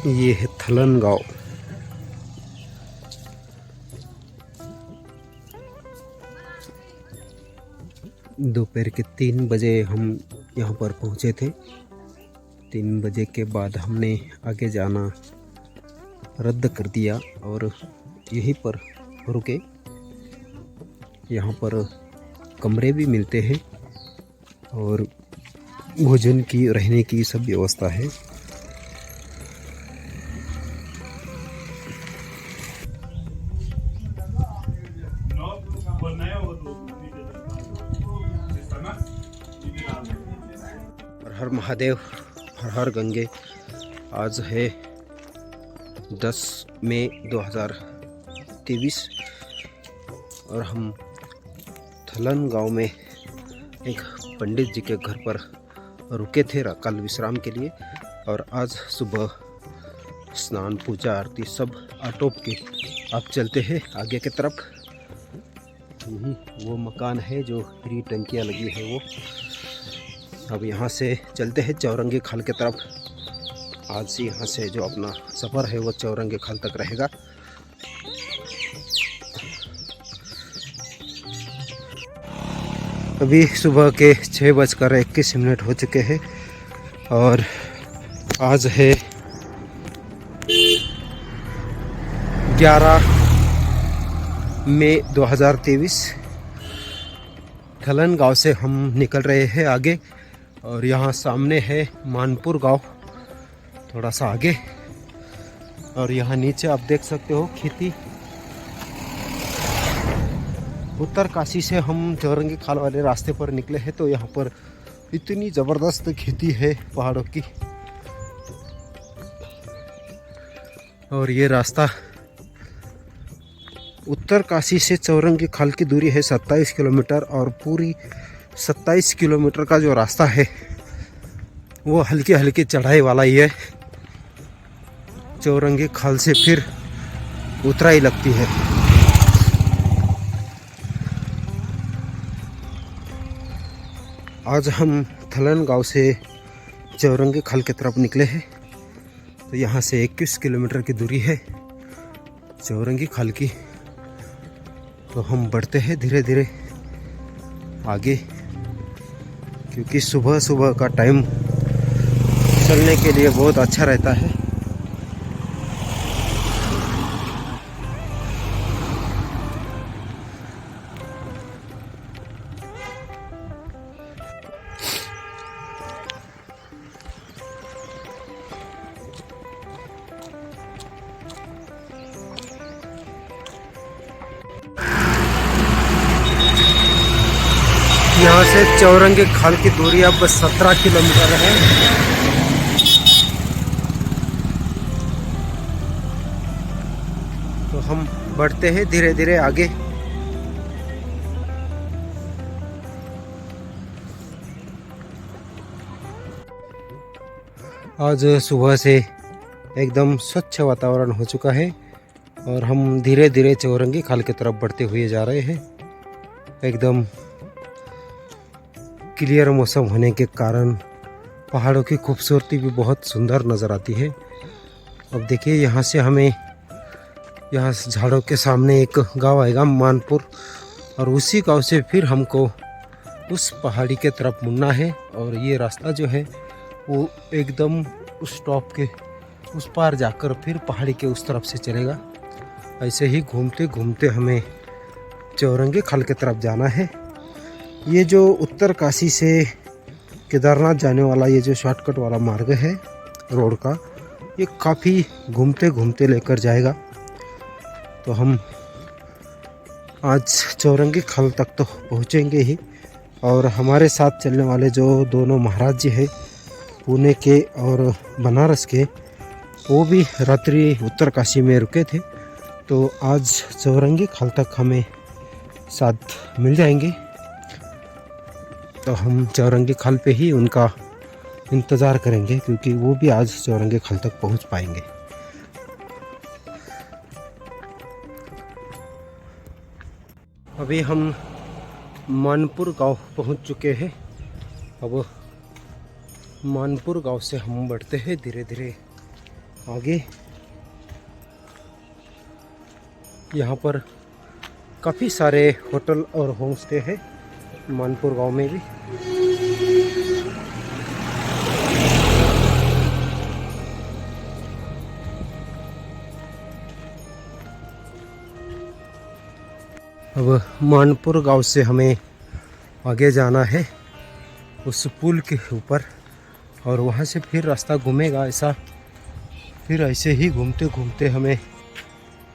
ये है थलन गांव। दोपहर के 3 बजे हम यहाँ पर पहुँचे थे। 3 बजे के बाद हमने आगे जाना रद्द कर दिया और यहीं पर रुके। यहाँ पर कमरे भी मिलते हैं और भोजन की, रहने की सब व्यवस्था है। हर हर महादेव, हर हर गंगे। आज है 10 मई 2023 और हम थलन गांव में एक पंडित जी के घर पर रुके थे कल विश्राम के लिए। और आज सुबह स्नान, पूजा, आरती सब आटोप के अब चलते हैं आगे की तरफ। वो मकान है जो हरी टंकियाँ लगी है वो। अब यहाँ से चलते हैं चौरंगी खाल की तरफ। आज से यहाँ से जो अपना सफ़र है वो चौरंगी खाल तक रहेगा। अभी सुबह के 6:21 हो चुके हैं और आज है 11 मई 2023। थलन गांव से हम निकल रहे हैं आगे और यहाँ सामने है मानपुर गांव, थोड़ा सा आगे। और यहाँ नीचे आप देख सकते हो खेती। उत्तर काशी से हम चौरंगी खाल वाले रास्ते पर निकले हैं तो यहाँ पर इतनी ज़बरदस्त खेती है पहाड़ों की। और ये रास्ता उत्तर काशी से चौरंगी खाल की दूरी है 27 किलोमीटर और पूरी 27 किलोमीटर का जो रास्ता है वो हल्की हल्की चढ़ाई वाला ही है। चौरंगी खाल से फिर उतराई लगती है। आज हम थलन गांव से चौरंगी खाल की तरफ निकले हैं तो यहाँ से 21 किलोमीटर की दूरी है चौरंगी खाल की। तो हम बढ़ते हैं धीरे धीरे आगे, क्योंकि सुबह सुबह का टाइम चलने के लिए बहुत अच्छा रहता है। यहाँ से चौरंगी खाल की दूरी अब 17 किलोमीटर है। तो हम बढ़ते हैं धीरे धीरे आगे। आज सुबह से एकदम स्वच्छ वातावरण हो चुका है और हम धीरे धीरे चौरंगी खाल की तरफ बढ़ते हुए जा रहे हैं। एकदम क्लियर मौसम होने के कारण पहाड़ों की खूबसूरती भी बहुत सुंदर नज़र आती है। अब देखिए यहाँ से हमें, यहाँ झाड़ों के सामने एक गांव आएगा मानपुर, और उसी गांव से फिर हमको उस पहाड़ी के तरफ मुड़ना है। और ये रास्ता जो है वो एकदम उस टॉप के उस पार जाकर फिर पहाड़ी के उस तरफ से चलेगा। ऐसे ही घूमते घूमते हमें चौरंगी खाल की तरफ जाना है। ये जो उत्तर काशी से केदारनाथ जाने वाला ये जो शॉर्टकट वाला मार्ग है रोड का, ये काफ़ी घूमते घूमते लेकर जाएगा। तो हम आज चौरंगी खाल तक तो पहुँचेंगे ही। और हमारे साथ चलने वाले जो दोनों महाराज जी हैं पुणे के और बनारस के, वो भी रात्रि उत्तर काशी में रुके थे। तो आज चौरंगी खाल तक हमें साथ मिल जाएंगे। तो हम चौरंगी खाल पे ही उनका इंतज़ार करेंगे, क्योंकि वो भी आज चौरंगी खाल तक पहुंच पाएंगे। अभी हम मानपुर गांव पहुंच चुके हैं। अब मानपुर गांव से हम बढ़ते हैं धीरे धीरे आगे यहाँ पर काफ़ी सारे होटल और होम स्टे है मानपुर गांव में भी। अब मानपुर गांव से हमें आगे जाना है उस पुल के ऊपर, और वहाँ से फिर रास्ता घूमेगा ऐसा, फिर ऐसे ही घूमते घूमते हमें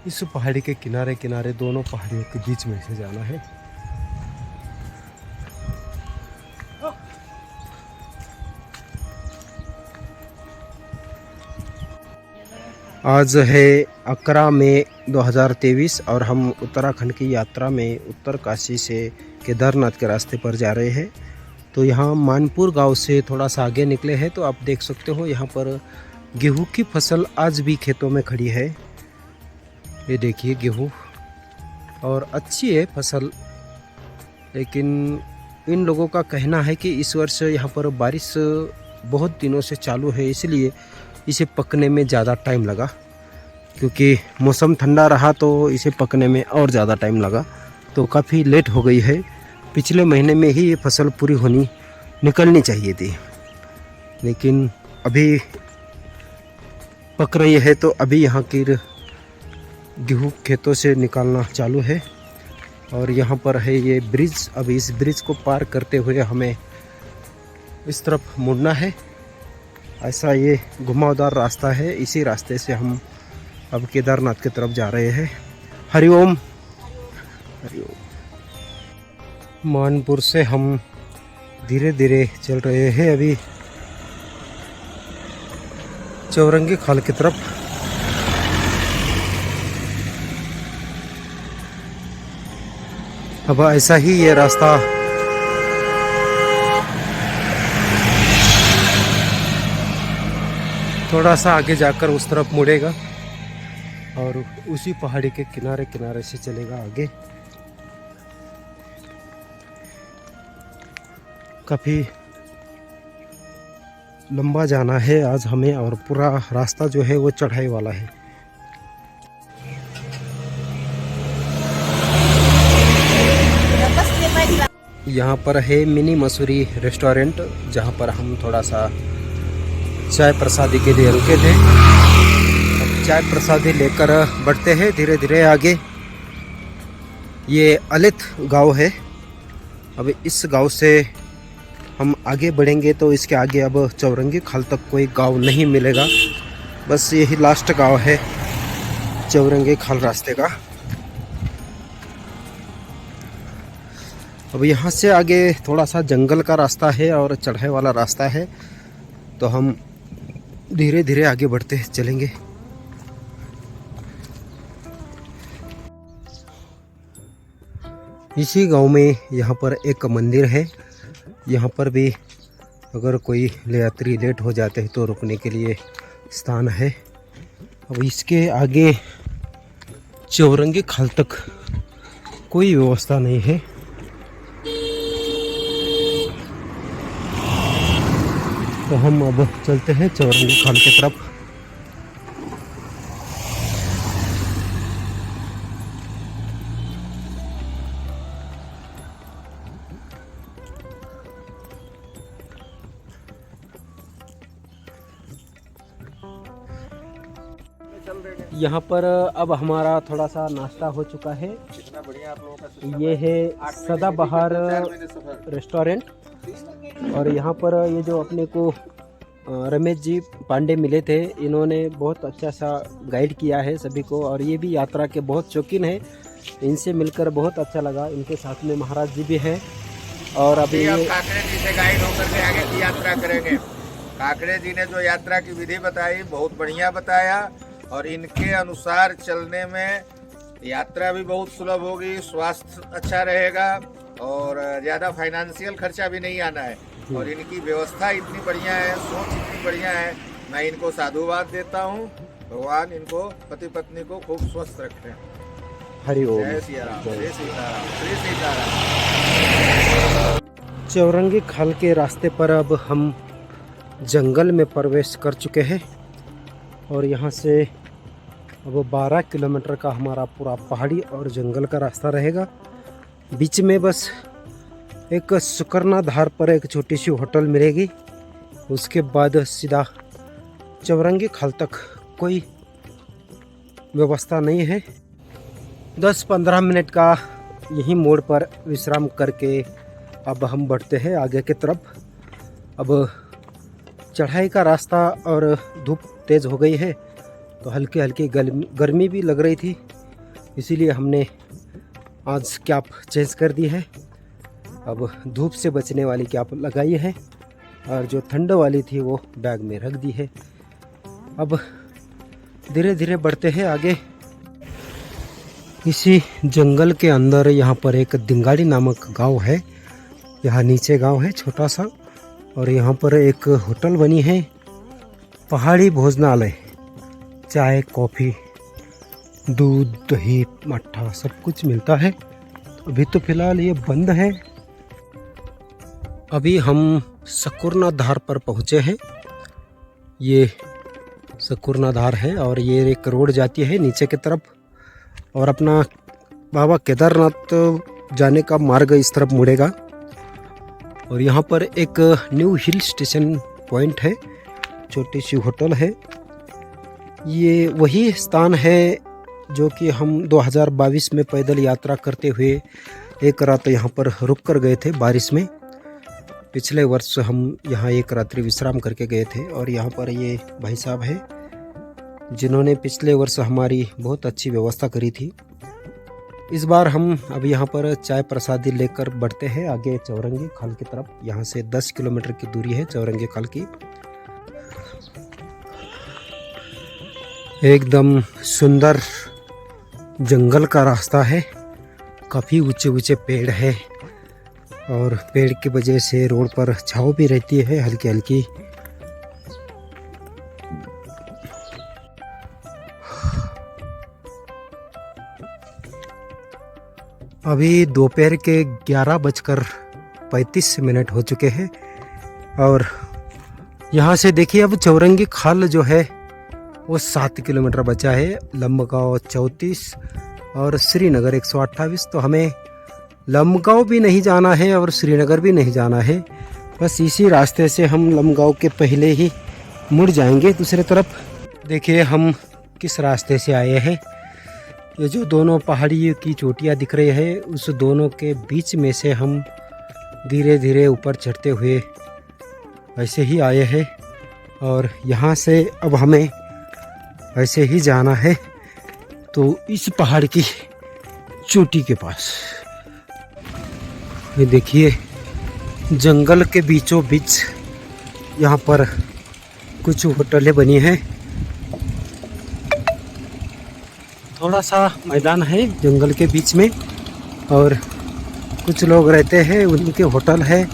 इस पहाड़ी के किनारे किनारे दोनों पहाड़ियों के बीच में से जाना है। आज है 11 मई 2023 और हम उत्तराखंड की यात्रा में उत्तरकाशी से केदारनाथ के रास्ते पर जा रहे हैं। तो यहाँ मानपुर गांव से थोड़ा सा आगे निकले हैं तो आप देख सकते हो यहाँ पर गेहूं की फसल आज भी खेतों में खड़ी है। ये देखिए गेहूं, और अच्छी है फसल, लेकिन इन लोगों का कहना है कि इस वर्ष यहाँ पर बारिश बहुत दिनों से चालू है, इसलिए इसे पकने में ज़्यादा टाइम लगा। क्योंकि मौसम ठंडा रहा तो इसे पकने में और ज़्यादा टाइम लगा, तो काफ़ी लेट हो गई है। पिछले महीने में ही ये फसल पूरी निकलनी चाहिए थी, लेकिन अभी पक रही है। तो अभी यहाँ की गेहूँ खेतों से निकालना चालू है, और यहाँ पर है ये ब्रिज। अभी इस ब्रिज को पार करते हुए हमें इस तरफ मुड़ना है। ऐसा ये घुमावदार रास्ता है, इसी रास्ते से हम अब केदारनाथ की तरफ जा रहे हैं। हरिओम हरिओम। मानपुर से हम धीरे धीरे चल रहे हैं अभी चौरंगी खाल की तरफ। अब ऐसा ही ये रास्ता थोड़ा सा आगे जाकर उस तरफ मुड़ेगा और उसी पहाड़ी के किनारे किनारे से चलेगा आगे। काफ़ी लंबा जाना है आज हमें, और पूरा रास्ता जो है वो चढ़ाई वाला है। यहाँ पर है मिनी मसूरी रेस्टोरेंट, जहाँ पर हम थोड़ा सा चाय प्रसादी के लिए रुके थे। अब चाय प्रसादी लेकर बढ़ते हैं धीरे धीरे आगे। ये अलित गांव है। अब इस गांव से हम आगे बढ़ेंगे तो इसके आगे अब चौरंगी खाल तक कोई गांव नहीं मिलेगा, बस यही लास्ट गांव है चौरंगी खाल रास्ते का। अब यहाँ से आगे थोड़ा सा जंगल का रास्ता है और चढ़ाई वाला रास्ता है, तो हम धीरे धीरे आगे बढ़ते चलेंगे। इसी गांव में यहाँ पर एक मंदिर है। यहाँ पर भी अगर कोई यात्री लेट हो जाते हैं तो रुकने के लिए स्थान है। अब इसके आगे चौरंगी खाल तक कोई व्यवस्था नहीं है। तो हम अब चलते हैं चौरंगी खाल की तरफ। यहाँ पर अब हमारा थोड़ा सा नाश्ता हो चुका है। कितना बढ़िया आप लोगों का। ये है सदाबहार रेस्टोरेंट, और यहाँ पर ये जो अपने को रमेश जी पांडे मिले थे, इन्होंने बहुत अच्छा सा गाइड किया है सभी को, और ये भी यात्रा के बहुत शौकीन है। इनसे मिलकर बहुत अच्छा लगा। इनके साथ में महाराज जी भी हैं। और अभी काकड़े जी से गाइड होकर के आगे की यात्रा करेंगे। काकड़े जी ने जो यात्रा की विधि बताई बहुत बढ़िया बताया, और इनके अनुसार चलने में यात्रा भी बहुत सुलभ होगी, स्वास्थ्य अच्छा रहेगा, और ज़्यादा फाइनेंशियल खर्चा भी नहीं आना है। और इनकी व्यवस्था इतनी बढ़िया है, सोच इतनी बढ़िया है। मैं इनको साधुवाद देता हूँ। भगवान इनको पति पत्नी को खूब स्वस्थ रखें। हरि ओम। जय सिया राम, जय सीताराम, श्री सीताराम। चौरंगी खाल के रास्ते पर अब हम जंगल में प्रवेश कर चुके हैं, और यहाँ से अब 12 किलोमीटर का हमारा पूरा पहाड़ी और जंगल का रास्ता रहेगा। बीच में बस एक सुकरना धार पर एक छोटी सी होटल मिलेगी, उसके बाद सीधा चौरंगी खाल तक कोई व्यवस्था नहीं है। 10-15 मिनट का यही मोड़ पर विश्राम करके अब हम बढ़ते हैं आगे की तरफ। अब चढ़ाई का रास्ता और धूप तेज़ हो गई है तो हल्की हल्की गर्मी भी लग रही थी, इसीलिए हमने आज कैप चेंज कर दी है। अब धूप से बचने वाली कैप लगाई है और जो ठंड वाली थी वो बैग में रख दी है। अब धीरे धीरे बढ़ते हैं आगे। इसी जंगल के अंदर यहाँ पर एक दिंगाड़ी नामक गांव है। यहाँ नीचे गांव है छोटा सा, और यहाँ पर एक होटल बनी है, पहाड़ी भोजनालय। चाय, कॉफ़ी, दूध, दही, मट्ठा सब कुछ मिलता है। अभी तो फिलहाल ये बंद है। अभी हम सकुरना धार पर पहुँचे हैं। ये सकुरना धार है और ये एक रोड जाती है नीचे की तरफ, और अपना बाबा केदारनाथ जाने का मार्ग इस तरफ मुड़ेगा। और यहाँ पर एक न्यू हिल स्टेशन पॉइंट है, छोटी सी होटल है। ये वही स्थान है जो कि हम 2022 में पैदल यात्रा करते हुए एक रात यहाँ पर रुक कर गए थे बारिश में। पिछले वर्ष हम यहाँ एक रात्रि विश्राम करके गए थे, और यहाँ पर ये भाई साहब है जिन्होंने पिछले वर्ष हमारी बहुत अच्छी व्यवस्था करी थी। इस बार हम अब यहाँ पर चाय प्रसादी लेकर बढ़ते हैं आगे चौरंगी खाल की तरफ। यहाँ से 10 किलोमीटर की दूरी है चौरंगी खाल की। एकदम सुंदर जंगल का रास्ता है, काफ़ी ऊंचे ऊंचे पेड़ है, और पेड़ की वजह से रोड पर छाँव भी रहती है हल्की हल्की। अभी दोपहर के 11:35 हो चुके हैं, और यहाँ से देखिए अब चौरंगी खाल जो है वो 7 किलोमीटर बचा है। लंबगांव 34 और श्रीनगर 128। तो हमें लंबगांव भी नहीं जाना है और श्रीनगर भी नहीं जाना है, बस इसी रास्ते से हम लंबगांव के पहले ही मुड़ जाएंगे दूसरी तरफ। देखिए हम किस रास्ते से आए हैं। ये जो दोनों पहाड़ी की चोटियाँ दिख रही है, उस दोनों के बीच में से हम धीरे धीरे ऊपर चढ़ते हुए ऐसे ही आए हैं, और यहाँ से अब हमें ऐसे ही जाना है तो इस पहाड़ की चोटी के पास। ये देखिए जंगल के बीचों बीच यहाँ पर कुछ होटलें बनी हैं। थोड़ा सा मैदान है जंगल के बीच में, और कुछ लोग रहते हैं, उनके होटल है।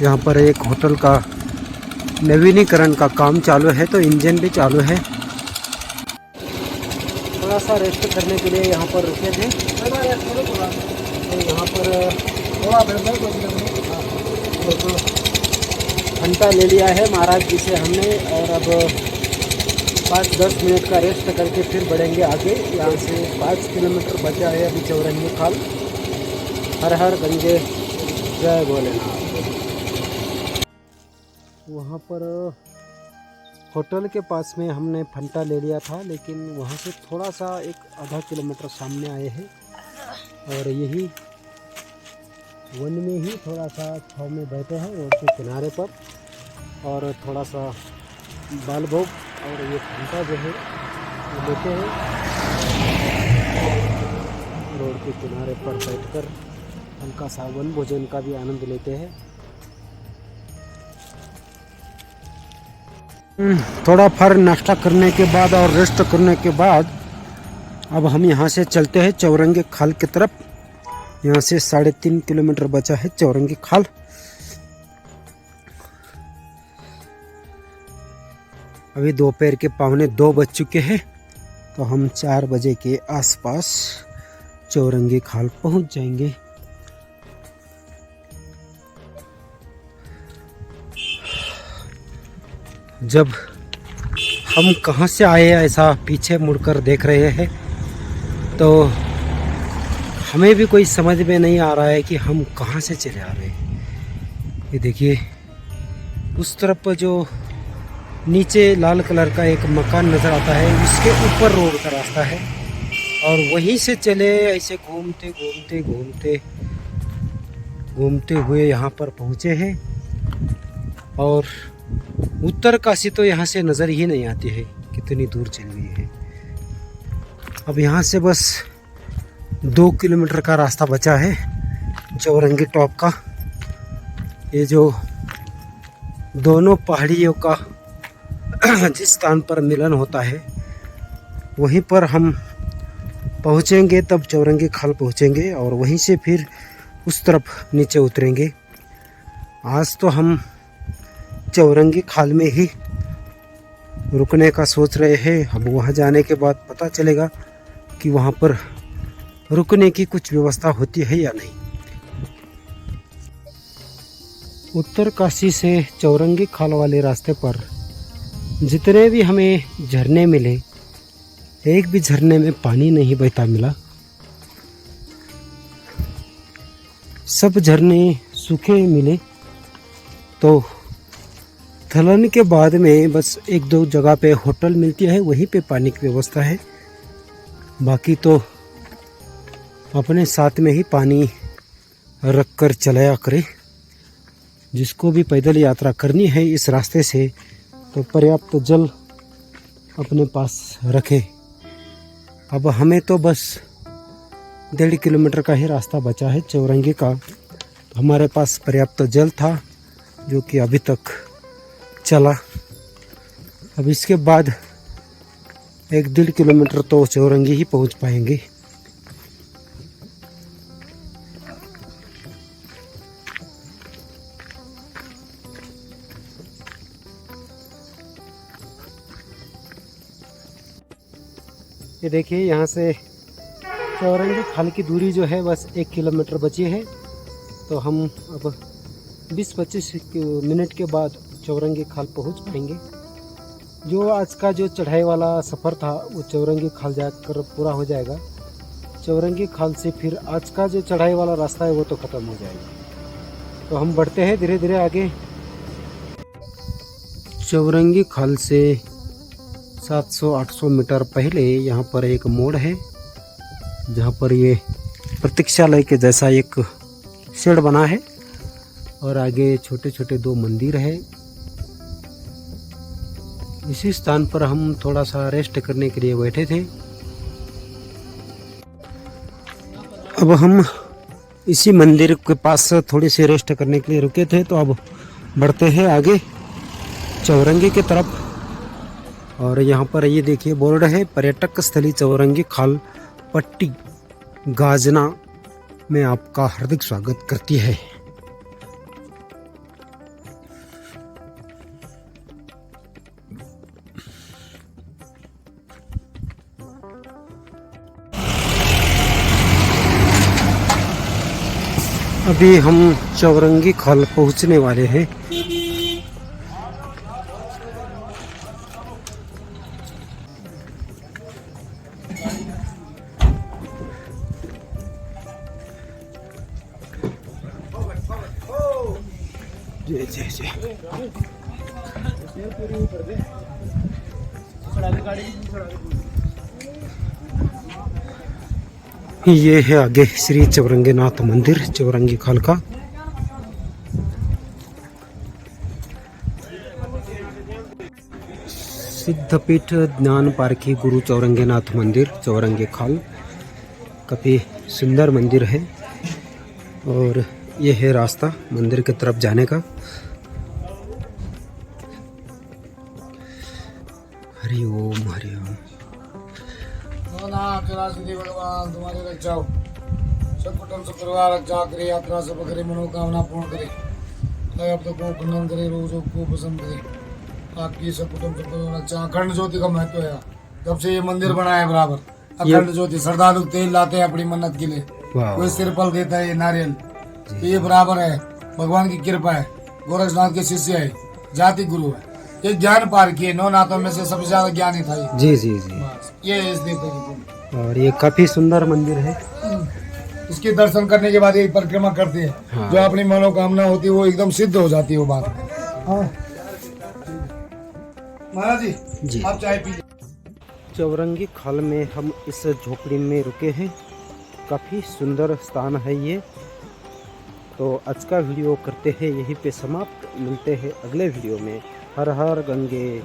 यहाँ पर एक होटल का नवीनीकरण का काम चालू है, तो इंजन भी चालू है। थोड़ा सा रेस्ट करने के लिए यहाँ पर रुके थे। तो यहाँ पर घंटा ले लिया है महाराज जी से हमने, और अब 5-10 मिनट का रेस्ट करके फिर बढ़ेंगे आगे। यहाँ से 5 किलोमीटर बचा है अभी चौरंगी खाल। हर हर गंगे जय भोलेनाथ। वहाँ पर होटल के पास में हमने फंटा ले लिया था, लेकिन वहाँ से थोड़ा सा एक आधा किलोमीटर सामने आए हैं, और यही वन में ही थोड़ा सा छाँव में बैठे हैं रोड के किनारे पर, और थोड़ा सा बाल भोग और ये फंटा जो है वो लेते हैं। रोड के किनारे पर बैठकर हल्का सा वन भोजन का भी आनंद लेते हैं। थोड़ा फर नाश्ता करने के बाद और रेस्ट करने के बाद अब हम यहाँ से चलते हैं चौरंगी खाल की तरफ। यहाँ से 3.5 किलोमीटर बचा है चौरंगी खाल। अभी दोपहर के 1:45 बज चुके हैं, तो हम 4 बजे के आसपास चौरंगी खाल पहुँच जाएंगे। जब हम कहाँ से आए ऐसा पीछे मुड़कर देख रहे हैं तो हमें भी कोई समझ में नहीं आ रहा है कि हम कहाँ से चले आ रहे हैं। ये देखिए उस तरफ जो नीचे लाल कलर का एक मकान नज़र आता है उसके ऊपर रोड का रास्ता है और वहीं से चले ऐसे घूमते घूमते घूमते घूमते हुए यहाँ पर पहुँचे हैं। और उत्तर काशी तो यहाँ से नज़र ही नहीं आती है, कितनी दूर चल गई है। अब यहाँ से बस 2 किलोमीटर का रास्ता बचा है चौरंगी टॉप का। ये जो दोनों पहाड़ियों का जिस स्थान पर मिलन होता है वहीं पर हम पहुँचेंगे, तब चौरंगी खाल पहुँचेंगे और वहीं से फिर उस तरफ नीचे उतरेंगे। आज तो हम चौरंगी खाल में ही रुकने का सोच रहे हैं। अब वहाँ जाने के बाद पता चलेगा कि वहाँ पर रुकने की कुछ व्यवस्था होती है या नहीं। उत्तर काशी से चौरंगी खाल वाले रास्ते पर जितने भी हमें झरने मिले, एक भी झरने में पानी नहीं बहता मिला। सब झरने सूखे मिले। तो थलन के बाद में बस 1-2 जगह पे होटल मिलती है, वहीं पे पानी की व्यवस्था है। बाकी तो अपने साथ में ही पानी रख कर चलाया करे। जिसको भी पैदल यात्रा करनी है इस रास्ते से तो पर्याप्त जल अपने पास रखे। अब हमें तो बस 1.5 किलोमीटर का ही रास्ता बचा है चौरंगी का। तो हमारे पास पर्याप्त जल था जो कि अभी तक चला। अब इसके बाद 1-1.5 किलोमीटर तो चौरंगी ही पहुंच पाएंगे। ये देखिए यहाँ से चौरंगी खाल की दूरी जो है बस 1 किलोमीटर बची है। तो हम अब 20-25 मिनट के बाद चौरंगी खाल पहुँच पाएंगे। जो आज का जो चढ़ाई वाला सफ़र था वो चौरंगी खाल जाकर पूरा हो जाएगा। चौरंगी खाल से फिर आज का जो चढ़ाई वाला रास्ता है वो तो ख़त्म हो जाएगा। तो हम बढ़ते हैं धीरे धीरे आगे। चौरंगी खाल से 700-800 मीटर पहले यहाँ पर एक मोड़ है जहाँ पर ये प्रतीक्षालय के जैसा एक शेड बना है और आगे छोटे छोटे 2 मंदिर है। इसी स्थान पर हम थोड़ा सा रेस्ट करने के लिए बैठे थे। अब हम इसी मंदिर के पास थोड़ी सी रेस्ट करने के लिए रुके थे। तो अब बढ़ते हैं आगे चौरंगी की तरफ। और यहाँ पर ये देखिए बोर्ड है पर्यटक स्थली चौरंगी खाल पट्टी गाजना में आपका हार्दिक स्वागत करती है। अभी हम चौरंगी खाल पहुंचने वाले हैं। जी जी जी ये है आगे श्री चौरंगीनाथ मंदिर चौरंगी खाल का। सिद्धपीठ ज्ञान पारखी गुरु चौरंगीनाथ मंदिर चौरंगी खाल काफ़ी सुंदर मंदिर है। और ये है रास्ता मंदिर की तरफ जाने का। हरि ओम हरि ओम। भगवान तुम्हारी रक्षा हो, सब कुटुंब सब परिवार रक्षा करे, यात्रा सब करे, मनोकामना पूर्ण करे, अब तो को खंडन करे, रोजों को पसंद करे, आपकी सब कुटुंब सब परिवार रक्षा। अखंड ज्योति का महत्व है। जब से ये मंदिर बना है बराबर अखंड ज्योति, श्रद्धालु तेल लाते हैं अपनी मन्नत के लिए, कोई सिरफल देता है, ये नारियल, तो ये बराबर है। भगवान की कृपा है, गोरखनाथ के शिष्य है, जाति गुरु है। ये ज्ञान पार किए 9 नाथों में से सबसे ज्यादा ज्ञानी था ये। जी जी जी। बस ये है इस देवता की कुंड। और ये काफी सुंदर मंदिर है। इसके दर्शन करने के बाद ये परिक्रमा करते हैं। हाँ। जो अपनी मनोकामना होती है वो एकदम सिद्ध हो जाती है वो बात। हाँ महाराज जी, जी। आप चाय पी। चौरंगी खाल में हम इस झोपड़ी में रुके हैं। काफ़ी सुंदर स्थान है ये। तो आज का वीडियो करते हैं यहीं पे समाप्त। मिलते हैं अगले वीडियो में। हर हर गंगे।